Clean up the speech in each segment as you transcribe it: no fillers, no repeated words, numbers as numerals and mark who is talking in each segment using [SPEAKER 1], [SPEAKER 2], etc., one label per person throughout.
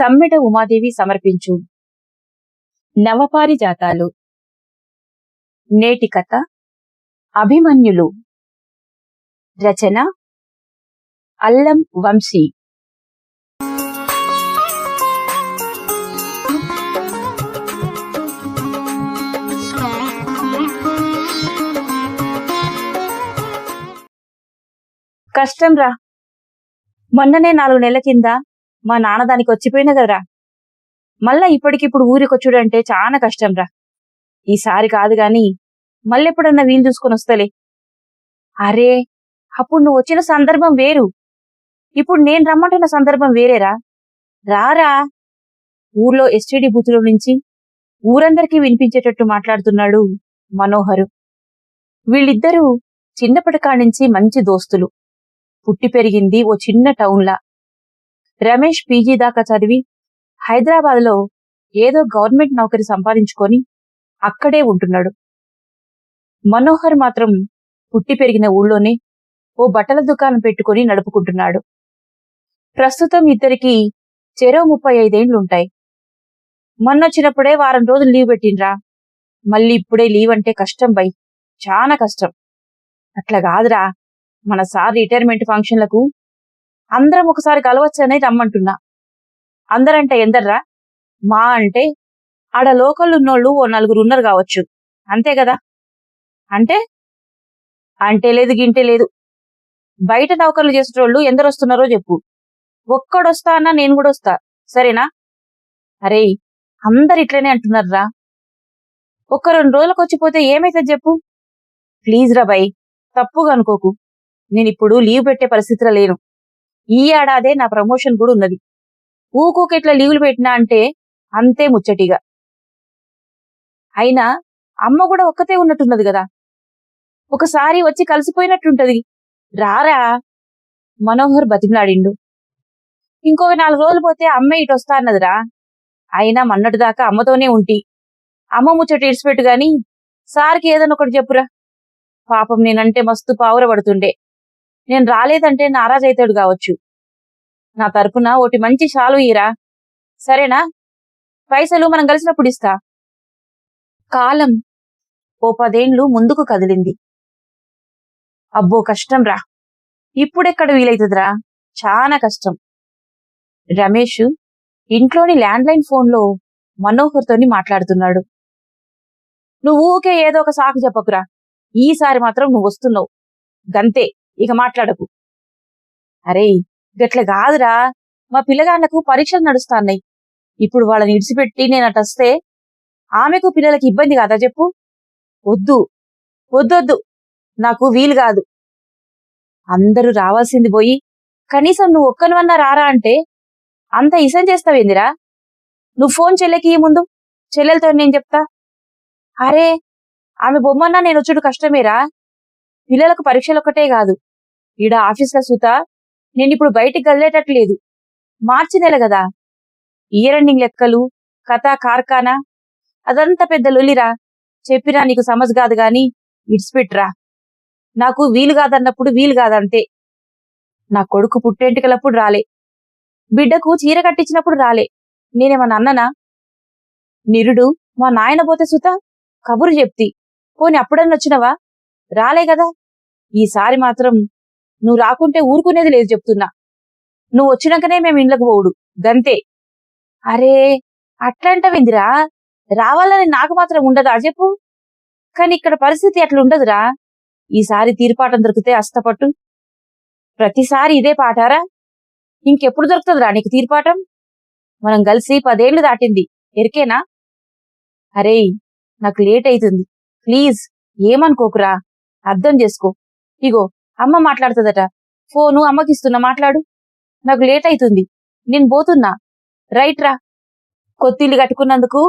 [SPEAKER 1] సమ్మెట ఉమాదేవి సమర్పించు నవపారిజాతాలు. నేటి కథ అభిమన్యులు. రచన అల్లం వంశీ. కష్టం రా. మొన్ననే 4 నెలల కింద మా నాన్న దానికి వచ్చిపోయినా కదరా. మళ్ళా ఇప్పటికిప్పుడు ఊరికొచ్చుడంటే చాలా కష్టం రా. ఈసారి కాదు గాని మళ్ళెప్పుడన్నా వీలు చూసుకొని వస్తలే. అరే, అప్పుడు నువ్వు వచ్చిన సందర్భం వేరు, ఇప్పుడు నేను రమ్మంటున్న సందర్భం వేరేరా. రారా. ఊర్లో ఎస్టీడీ బూతులో నుంచి ఊరందరికీ వినిపించేటట్టు మాట్లాడుతున్నాడు మనోహరు. వీళ్ళిద్దరూ చిన్నప్పటి కాడ్నుంచి మంచి దోస్తులు. పుట్టి పెరిగింది ఓ చిన్న టౌన్లా. రమేష్ పీజీ దాకా చదివి హైదరాబాద్లో ఏదో గవర్నమెంట్ నౌకరీ సంపాదించుకొని అక్కడే ఉంటున్నాడు. మనోహర్ మాత్రం పుట్టి పెరిగిన ఊళ్ళోనే ఓ బట్టల దుకాణం పెట్టుకుని నడుపుకుంటున్నాడు. ప్రస్తుతం ఇద్దరికి చెరో 35 ఏండ్లుంటాయి. మొన్నొచ్చినప్పుడే వారం రోజులు లీవ్ పెట్టిండ్రా. మళ్ళీ ఇప్పుడే లీవ్ అంటే కష్టం బై, చాలా కష్టం. అట్లా కాదురా, మన సార్ రిటైర్మెంట్ ఫంక్షన్లకు అందరం ఒకసారి కలవచ్చనే రమ్మంటున్నా. అందరంటే ఎందర్రా? మా అంటే ఆడ లోకల్ ఉన్నోళ్ళు ఓ 4 ఉన్నారు కావచ్చు, అంతే కదా. అంటే అంటే లేదు గింటే లేదు. బయట నౌకర్లు చేసేటోళ్ళు ఎందరొస్తున్నారో చెప్పు. ఒక్కడొస్తా అన్నా నేను కూడా వస్తా, సరేనా? అరే, అందరు ఇట్లనే అంటున్నారా. ఒక్క 2 రోజులకు వచ్చిపోతే ఏమైతుంది చెప్పు. ప్లీజ్ రా బై, తప్పుగా అనుకోకు. నేనిప్పుడు లీవ్ పెట్టే పరిస్థితిలో లేను. ఈ ఏడాదే నా ప్రమోషన్ కూడా ఉన్నది. ఊకూకి ఇట్లా లీవులు పెట్టినా అంటే అంతే ముచ్చటిగా. అయినా అమ్మ కూడా ఒక్కతే ఉన్నట్టున్నది కదా, ఒకసారి వచ్చి కలిసిపోయినట్టుంటది. రారా. మనోహర్ బతిమలాడిండు. ఇంకో 4 రోజులు పోతే అమ్మే ఇటు వస్తా అన్నదిరా. అయినా మన్నటి దాకా అమ్మతోనే ఉంటి. అమ్మ ముచ్చట ఇడిచిపెట్టు గాని సార్కి ఏదన్నా ఒకటి చెప్పురా. పాపం నేనంటే మస్తు పావుర పడుతుండే. నేను రాలేదంటే నారాజైతాడు కావచ్చు. నా తరపున ఒకటి మంచి షాలు ఇరా, సరేనా? పైసలు మనం కలిసినప్పుడు ఇస్తా. కాలం ఓ 10 ఏండ్లు ముందుకు కదిలింది. అబ్బో కష్టం రా, ఇప్పుడెక్కడ వీలైతుందిరా, చాలా కష్టం. రమేష్ ఇంట్లోని ల్యాండ్లైన్ ఫోన్లో మనోహర్తోని మాట్లాడుతున్నాడు. నువ్వు ఊకే ఏదో ఒక సాకు చెప్పకురా. ఈసారి మాత్రం నువ్వు వస్తున్నావు, గంతే, ఇక మాట్లాడకు. అరే, గట్ల కాదురా, మా పిల్లగాళ్లకు పరీక్షలు నడుస్తాన్నాయి. ఇప్పుడు వాళ్ళని ఇడిచిపెట్టి నేను అటొస్తే ఆమెకు పిల్లలకి ఇబ్బంది కాదా చెప్పు. వద్దు వద్దొద్దు, నాకు వీలు కాదు. అందరూ రావాల్సింది పోయి కనీసం నువ్వు ఒక్కనివన్నా రారా అంటే అంత ఇసం చేస్తావేందిరా. నువ్వు ఫోన్ చెల్లెకి ముందు, చెల్లెలతో నేను చెప్తా. అరే, ఆమె బొమ్మన్నా నేను వచ్చుడు కష్టమేరా. పిల్లలకు పరీక్షలొక్కటే కాదు, ఈడ ఆఫీస్లో సుత నేనిప్పుడు బయటికి కదిలేటట్లేదు. మార్చి నెల కదా, ఇయర్ ఎండింగ్ లెక్కలు, కథ, కార్ఖానా, అదంతా పెద్ద లొల్లిరా. చెప్పినా నీకు సమజ్ కాదు గాని ఇడిచిపెట్టురా. నాకు వీలు కాదన్నప్పుడు వీలు కాదంతే. నా కొడుకు పుట్టేంటికలప్పుడు రాలే, బిడ్డకు చీర కట్టించినప్పుడు రాలే. నేనేమన్నా అన్ననా? నిరుడు మా నాయన పోతే సుత కబురు చెప్తి, పోని అప్పుడన్నా వచ్చినవా? రాలే కదా. ఈసారి మాత్రం నువ్వు రాకుంటే ఊరుకునేది లేదు చెప్తున్నా. నువ్వు వచ్చినాకనే మేము ఇండ్లకు పోవుడు, గంతే. అరే, అట్లాంటవిందిరా, రావాలని నాకు మాత్రం ఉండదా చెప్పు. కానీ ఇక్కడ పరిస్థితి అట్లుండదురా. ఈసారి తీర్పాటం దొరికితే అస్తపట్టు. ప్రతిసారి ఇదే పాటారా? ఇంకెప్పుడు దొరుకుతుందిరా నీకు తీర్పాటం? మనం కలిసి 10 ఏళ్లు దాటింది, ఎరికేనా? అరే, నాకు లేట్ అవుతుంది, ప్లీజ్ ఏమనుకోకురా, అర్థం చేసుకో. ఇగో అమ్మ మాట్లాడుతుందట, ఫోను అమ్మకిస్తున్నా, మాట్లాడు. నాకు లేట్ అవుతుంది, నేను పోతున్నా. రైట్ రా. కొత్తిల్లు కట్టుకున్నందుకు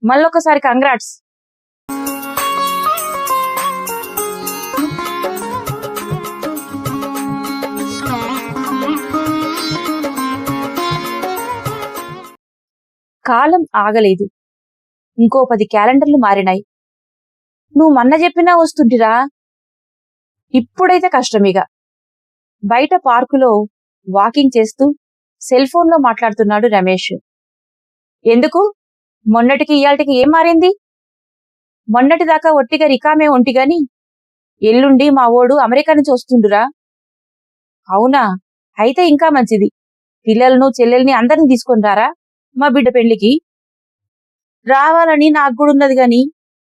[SPEAKER 1] మళ్ళొకసారి కంగ్రాట్స్. కాలం ఆగలేదు. ఇంకో 10 క్యాలెండర్లు మారినాయి. నువ్వు మొన్న చెప్పినా వస్తుంటిరా. ఇప్పుడైతే కష్టమిగా. బయట పార్కులో వాకింగ్ చేస్తూ సెల్ ఫోన్లో మాట్లాడుతున్నాడు రమేష్. ఎందుకు? మొన్నటికి ఇయాల్టికి ఏం మారింది? మొన్నటి దాకా ఒట్టిగా రికామే ఒంటిగాని ఎల్లుండి మా ఓడు అమెరికా నుంచి వస్తుండురా. అవునా? అయితే ఇంకా మంచిది. పిల్లలను చెల్లెల్ని అందరిని తీసుకొని రారా మా బిడ్డ పెళ్లికి. రావాలని నాకు కూడా ఉన్నది గాని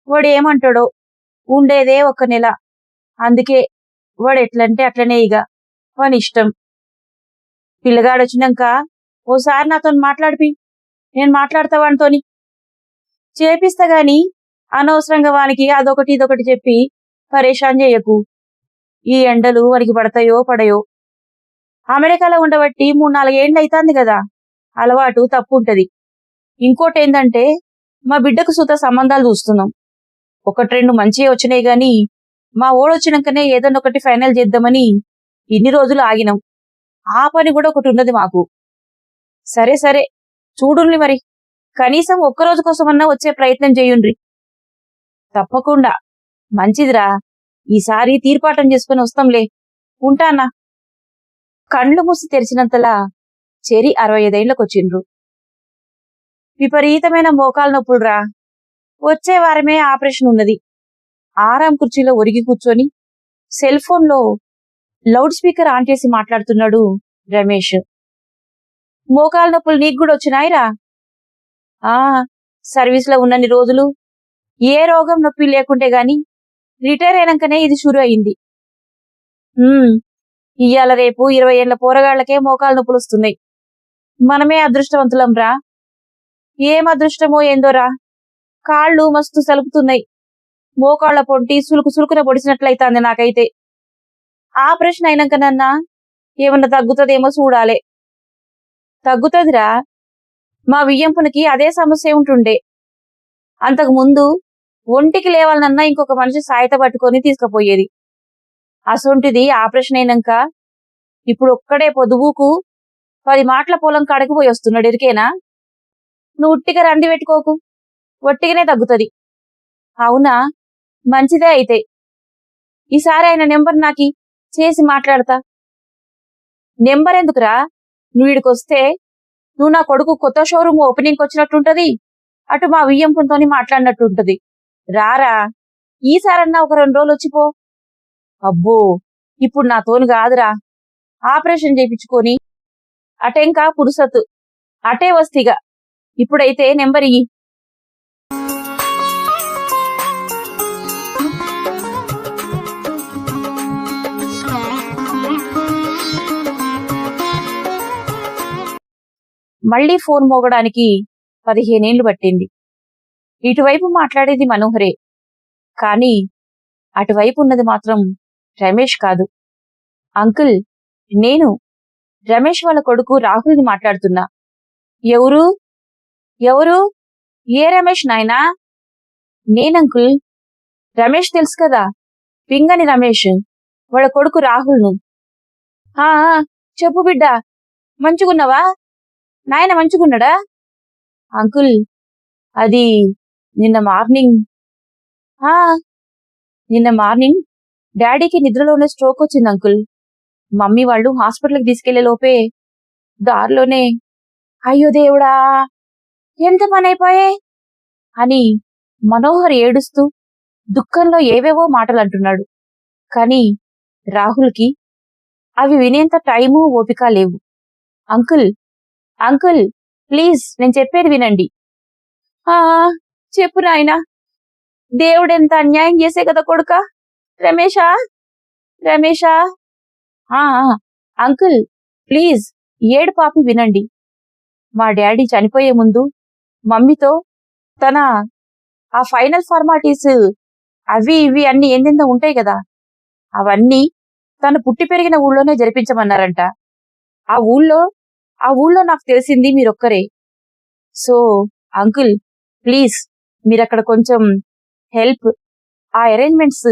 [SPEAKER 1] వాడు ఏమంటాడో. ఉండేదే 1 నెల. అందుకే వాడు ఎట్లంటే అట్లనే ఇక వాని ఇష్టం. పిల్లగాడొచ్చినాక ఓసారి నాతో మాట్లాడిపి, నేను మాట్లాడతా వానితోని. చేపిస్తా గాని అనవసరంగా వానికి అదొకటి ఇదొకటి చెప్పి పరేషాన్ చేయకు. ఈ ఎండలు వానికి పడతాయో పడయో. అమెరికాలో ఉండబట్టి 3-4 ఏండ్లు అవుతుంది కదా, అలవాటు తప్పు ఉంటది. ఇంకోటేందంటే మా బిడ్డకు సుత సంబంధాలు చూస్తున్నాం. 1-2 మంచిగా వచ్చినాయి గాని మా ఓడొచ్చినాకనే ఏదన్నా ఒకటి ఫైనల్ చేద్దామని ఇన్ని రోజులు ఆగినాం. ఆ పని కూడా ఒకటి ఉన్నది మాకు. సరే సరే చూడుండ్రి మరి, కనీసం ఒక్కరోజు కోసమన్నా వచ్చే ప్రయత్నం చేయుండ్రి. తప్పకుండా. మంచిదిరా, ఈసారి తీర్పాటం చేసుకుని వస్తాంలే. ఉంటానా. కండ్లు మూసి తెరిచినంతలా చెరి 65 ఏళ్లకొచ్చిండ్రు. విపరీతమైన మోకాలు నొప్పులురా. వచ్చే వారమే ఆపరేషన్ ఉన్నది. ఆరాం కుర్చీలో ఒరిగి కూర్చొని సెల్ ఫోన్లో లౌడ్ స్పీకర్ ఆన్ చేసి మాట్లాడుతున్నాడు రమేష్. మోకాలు నొప్పులు నీకు కూడా వచ్చినాయిరా? ఆ, సర్వీస్లో ఉన్నన్ని రోజులు ఏ రోగం నొప్పి లేకుంటే గాని రిటైర్ అయినాకనే ఇది షురు అయింది. ఇయ్యాల రేపు 20 ఏళ్ల పోరగాళ్లకే మోకాలు నొప్పులు వస్తున్నాయి. మనమే అదృష్టవంతులం రా. ఏం అదృష్టమో ఏందోరా, కాళ్ళు మస్తు సలుపుతున్నాయి. మోకాళ్ల పొంటి సులుకు సులుకున పొడిచినట్లయితాంది నాకైతే. ఆపరేషన్ అయినాకనన్నా ఏమన్నా తగ్గుతుందేమో చూడాలే. తగ్గుతుందిరా. మా వియ్యంపునికి అదే సమస్య ఉంటుండే. అంతకు ముందు ఒంటికి లేవాలనన్నా ఇంకొక మనిషి సాయత పట్టుకొని తీసుకుపోయేది. అసొంటిది ఆపరేషన్ అయినాక ఇప్పుడు ఒక్కడే పొదువుకు 10 మాటల పొలం కాడకు పోయి వస్తున్నాడు. ఎరికేనా? నువ్వు ఉట్టిగా రంది పెట్టుకోకు, ఒట్టిగానే తగ్గుతుంది. అవునా? మంచిదే అయితే. ఈసారి ఆయన నెంబర్ నాకి చేసి మాట్లాడతా. నెంబర్ ఎందుకురా? నువ్వు వీడికొస్తే నువ్వు నా కొడుకు కొత్త షోరూమ్ ఓపెనింగ్కి వచ్చినట్టుంటది, అటు మా వియ్యంపుతోని మాట్లాడినట్టుంటది. రారా, ఈసారన్నా ఒక 2 రోజులు వచ్చిపో. అబ్బో, ఇప్పుడు నాతోని కాదురా. ఆపరేషన్ చేయించుకొని అటెంకా పురుసత్, అటే వస్తిగా. ఇప్పుడైతే నెంబర్ ఇయ్యి. మళ్లీ ఫోన్ మోగడానికి 15 ఏళ్లు పట్టింది. ఇటువైపు మాట్లాడేది మనోహరే, కానీ అటువైపు ఉన్నది మాత్రం రమేష్ కాదు. అంకుల్, నేను రమేష్ వాళ్ళ కొడుకు రాహుల్ని మాట్లాడుతున్నా. ఎవరు? ఎవరు? ఏ రమేష్ నాయనా? నేనంకుల్. రమేష్ తెలుసు కదా, పింగని రమేష్, వాళ్ళ కొడుకు రాహుల్ను. చెప్పు బిడ్డ, మంచుకున్నావా? నాయన మంచుకున్నాడా? అంకుల్, అది నిన్న మార్నింగ్ డాడీకి నిద్రలోనే స్ట్రోక్ వచ్చింది అంకుల్. మమ్మీ వాళ్ళు హాస్పిటల్కి తీసుకెళ్లే లోపే దారిలోనే అయ్యో దేవుడా ఎంత పని అయిపోయే అని మనోహర్ ఏడుస్తూ దుఃఖంలో ఏవేవో మాటలు అంటున్నాడు. కానీ రాహుల్కి అవి వినేంత టైము ఓపిక లేవు. అంకుల్, అంకుల్ ప్లీజ్, నేను చెప్పేది వినండి. చెప్పు నాయనా. దేవుడెంత అన్యాయం చేసే కదా కొడుక. రమేషా, రమేషా. అంకుల్ ప్లీజ్, ఏడు పాపి వినండి. మా డాడీ చనిపోయే ముందు మమ్మీతో తన ఆ ఫైనల్ ఫార్మాలిటీస్ అవి ఇవి అన్ని ఏందెందో ఉంటాయి కదా, అవన్నీ తను పుట్టి పెరిగిన ఊళ్ళోనే జరిపించమన్నారంట. ఆ ఊళ్ళో నాకు తెలిసింది మీరొక్కరే. సో అంకుల్ ప్లీజ్, మీరక్కడ కొంచెం హెల్ప్, ఆ అరేంజ్మెంట్స్.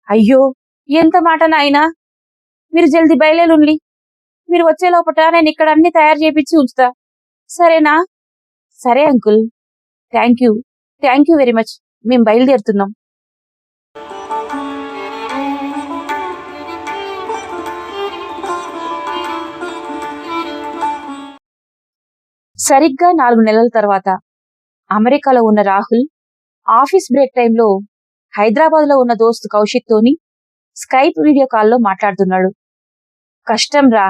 [SPEAKER 1] అయ్యో ఎంత మాట నాయనా. మీరు జల్దీ బయలుదేరుండి. మీరు వచ్చే లోపట నేను ఇక్కడ అన్ని తయారు చేపించి ఉంచుతా, సరేనా? సరే uncle, thank you very much. మేము బయలుదేరుతున్నాం. సరిగ్గా 4 నెలల తర్వాత అమెరికాలో ఉన్న రాహుల్ ఆఫీస్ బ్రేక్ టైంలో హైదరాబాద్ లో ఉన్న దోస్తు కౌశిక్ తోని స్కైప్ వీడియో కాల్లో మాట్లాడుతున్నాడు. కష్టం రా,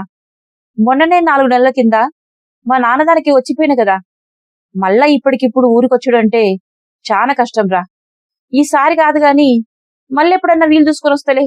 [SPEAKER 1] మొన్ననే 4 నెలల కింద మా నాన్నదానికి వచ్చిపోయిన కదా, మళ్ళా ఇప్పటికిప్పుడు ఊరికొచ్చుడంటే చాలా కష్టం రా. ఈసారి కాదు గాని మళ్ళెప్పుడన్నా వీలు చూసుకొని వస్తలే